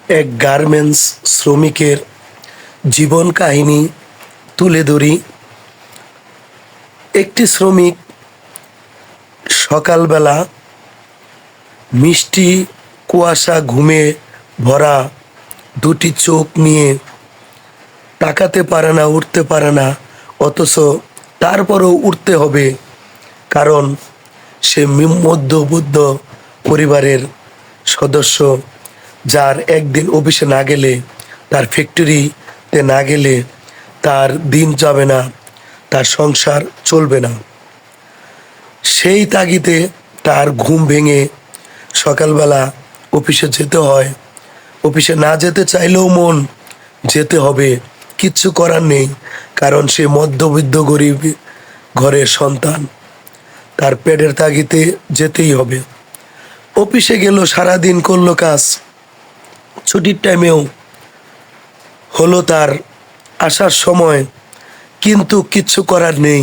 এক গার্মেন্টস শ্রমিকের জীবন কাহিনী তুলে ধরি। একটি শ্রমিক সকালবেলা মিষ্টি কুয়াশা ঘুমে ভরা দুটি চোখ নিয়ে তাকাতে পারে না, উঠতে পারে না, অথচ তারপরও উঠতে হবে, কারণ সে মধ্যবিত্ত পরিবারের সদস্য, যার একদিন অফিসে না গেলে, তার ফ্যাক্টরিতে না গেলে তার দিন যাবে না, তার সংসার চলবে না। সেই তাগিদে তার ঘুম ভেঙে সকালবেলা অফিসে যেতে হয়। অফিসে না যেতে চাইলেও মন যেতে হবে, কিচ্ছু করার নেই, কারণ সে মধ্যবিত্ত গরিব ঘরের সন্তান, তার পেটের তাগিদে যেতেই হবে। অফিসে গেল, সারাদিন করলো কাজ, ছুটির টাইমেও হলো তার আসার সময়, কিন্তু কিচ্ছু করার নেই,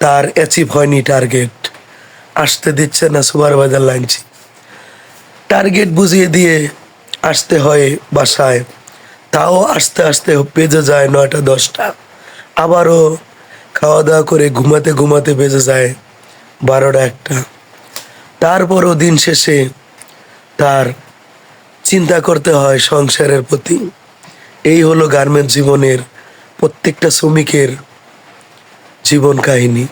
তার অ্যাচিভ হয়নি টার্গেট, আসতে দিচ্ছে না সুপারভাইজার লাইনছি, টার্গেট বুঝিয়ে দিয়ে আসতে হয় বাসায়, তাও আস্তে আস্তে বেজে যায় 9টা 10টা, আবারও খাওয়া দাওয়া করে ঘুমাতে ঘুমাতে বেজে যায় 12টা 1টা। তারপরও দিন শেষে তার চিন্তা করতে হয় সংসারের প্রতি। এই হলো গার্মেন্টস জীবনের প্রত্যেকটা শ্রমিকের জীবন কাহিনী।